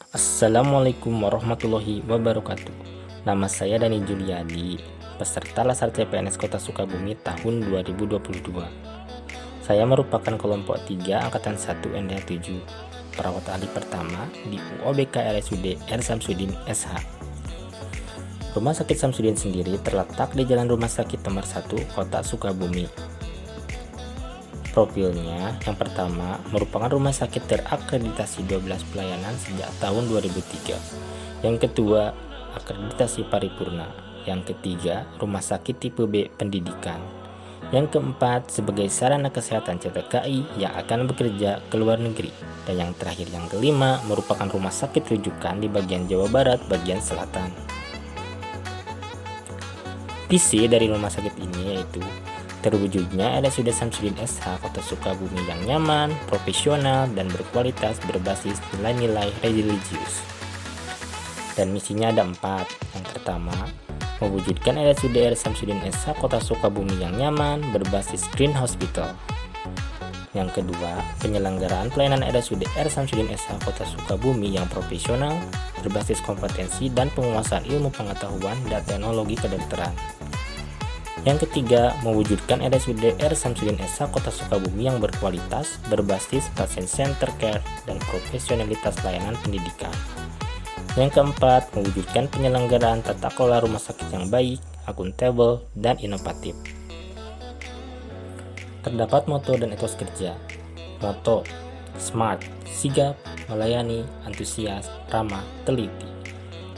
Assalamualaikum warahmatullahi wabarakatuh. Nama saya Dani Juliadi, peserta Lasar CPNS Kota Sukabumi tahun 2022. Saya merupakan kelompok 3 angkatan 1 NDH7, perawat ahli pertama di UOBK RSUD R. Samsudin SH. Rumah sakit Samsudin sendiri terletak di Jalan Rumah Sakit Nomor 1 Kota Sukabumi. Profilnya, yang pertama merupakan rumah sakit terakreditasi 12 pelayanan sejak tahun 2003. Yang kedua, akreditasi paripurna. Yang ketiga, rumah sakit tipe B pendidikan. Yang keempat, sebagai sarana kesehatan CTKI yang akan bekerja ke luar negeri. Dan yang terakhir, yang kelima, merupakan rumah sakit rujukan di bagian Jawa Barat bagian selatan. Visi dari rumah sakit ini yaitu terwujudnya RSUD Samsudin SH Kota Sukabumi yang nyaman, profesional, dan berkualitas berbasis nilai-nilai religius. Dan misinya ada 4. Yang pertama, mewujudkan RSUD R. Samsudin SH Kota Sukabumi yang nyaman berbasis Green Hospital. Yang kedua, penyelenggaraan pelayanan RSUD R. Samsudin SH Kota Sukabumi yang profesional berbasis kompetensi dan penguasaan ilmu pengetahuan dan teknologi kedokteran. Yang ketiga, mewujudkan RSUD R. Samsudin SH Kota Sukabumi yang berkualitas, berbasis pasien center care, dan profesionalitas layanan pendidikan. Yang keempat, mewujudkan penyelenggaraan tata kelola rumah sakit yang baik, akuntabel, dan inovatif. Terdapat moto dan etos kerja. Moto: smart, sigap, melayani, antusias, ramah, teliti.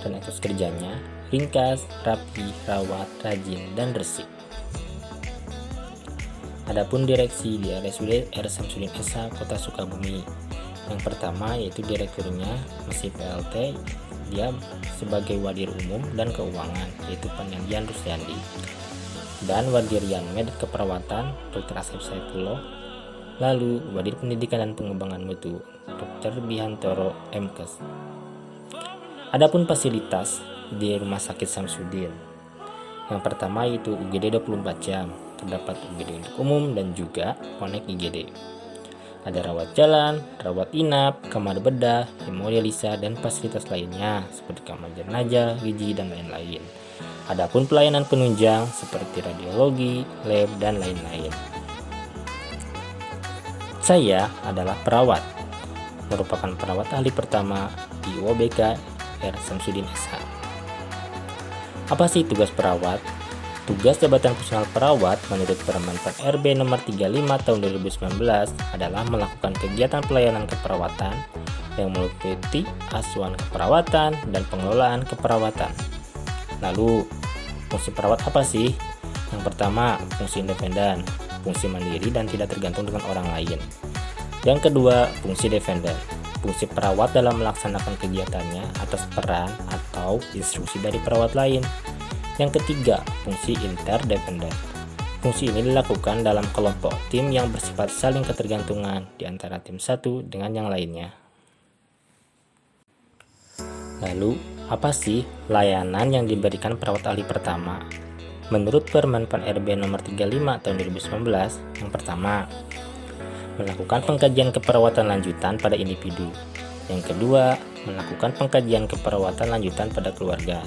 Dan etos kerjanya: ringkas, rapi, rawat, rajin, dan resik. Adapun direksi di RSUD R. Samsudin SH Kota Sukabumi, yang pertama yaitu direkturnya masih PLT, dia sebagai wadir umum dan keuangan yaitu Panyandian Rusyandi, dan wadir Yanmed keperawatan Dr. Asep Saifullah, lalu wadir pendidikan dan pengembangan mutu Dr. Bihantoro MKes. Adapun fasilitas di Rumah Sakit Samsudin, yang pertama yaitu UGD 24 jam, terdapat UGD untuk umum dan juga konek IGD. Ada rawat jalan, rawat inap, kamar bedah, hemodialisa, dan fasilitas lainnya seperti kamar jenazah, gizi, dan lain-lain. Adapun pelayanan penunjang seperti radiologi, lab, dan lain-lain. Saya adalah perawat, merupakan perawat ahli pertama di UOBK R. Samsudin SH. Apa sih tugas perawat? Tugas jabatan fungsional perawat menurut Permen Pan RB nomor 35 tahun 2019 adalah melakukan kegiatan pelayanan keperawatan yang meliputi asuhan keperawatan dan pengelolaan keperawatan. Lalu, fungsi perawat apa sih? Yang pertama, fungsi independen, fungsi mandiri dan tidak tergantung dengan orang lain. Yang kedua, fungsi defender. Fungsi perawat dalam melaksanakan kegiatannya atas peran atau instruksi dari perawat lain. Yang ketiga, fungsi interdependen. Fungsi ini dilakukan dalam kelompok tim yang bersifat saling ketergantungan di antara tim satu dengan yang lainnya. Lalu, apa sih layanan yang diberikan perawat ahli pertama? Menurut Permen Pan RB nomor 35 tahun 2019, yang pertama, melakukan pengkajian keperawatan lanjutan pada individu. Yang kedua, melakukan pengkajian keperawatan lanjutan pada keluarga.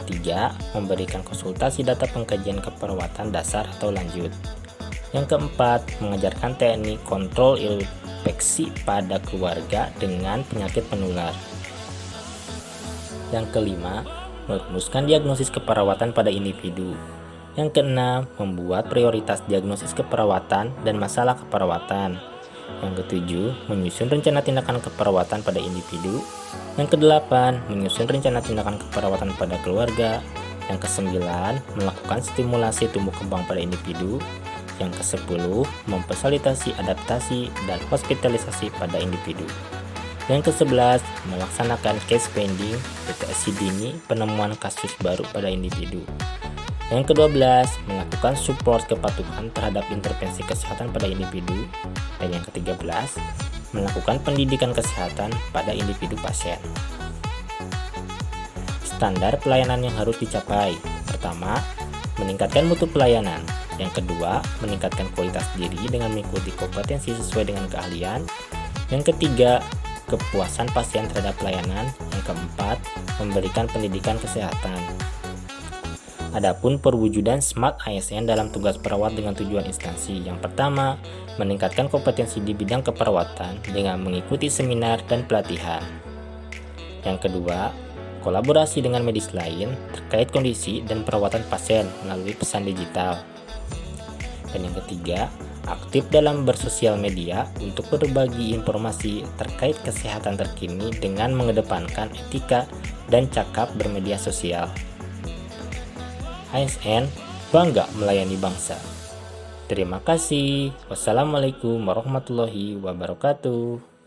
3. Memberikan konsultasi data pengkajian keperawatan dasar atau lanjut. Yang keempat, mengajarkan teknik kontrol infeksi pada keluarga dengan penyakit penular. Yang kelima, merumuskan diagnosis keperawatan pada individu. Yang keenam, membuat prioritas diagnosis keperawatan dan masalah keperawatan. Yang ketujuh, menyusun rencana tindakan keperawatan pada individu. Yang kedelapan, menyusun rencana tindakan keperawatan pada keluarga. Yang kesembilan, melakukan stimulasi tumbuh kembang pada individu. Yang kesepuluh, memfasilitasi adaptasi dan hospitalisasi pada individu. Yang kesebelas, melaksanakan case finding, deteksi dini penemuan kasus baru pada individu. Yang ke-12, melakukan support kepatuhan terhadap intervensi kesehatan pada individu. Dan yang ke-13, melakukan pendidikan kesehatan pada individu pasien. Standar pelayanan yang harus dicapai. Pertama, meningkatkan mutu pelayanan. Yang kedua, meningkatkan kualitas diri dengan mengikuti kompetensi sesuai dengan keahlian. Yang ketiga, kepuasan pasien terhadap pelayanan. Yang keempat, memberikan pendidikan kesehatan. Adapun perwujudan Smart ASN dalam tugas perawat dengan tujuan instansi. Yang pertama, meningkatkan kompetensi di bidang keperawatan dengan mengikuti seminar dan pelatihan. Yang kedua, kolaborasi dengan medis lain terkait kondisi dan perawatan pasien melalui pesan digital. Dan yang ketiga, aktif dalam bersosial media untuk berbagi informasi terkait kesehatan terkini dengan mengedepankan etika dan cakap bermedia sosial. ASN bangga melayani bangsa. Terima kasih. Wassalamualaikum warahmatullahi wabarakatuh.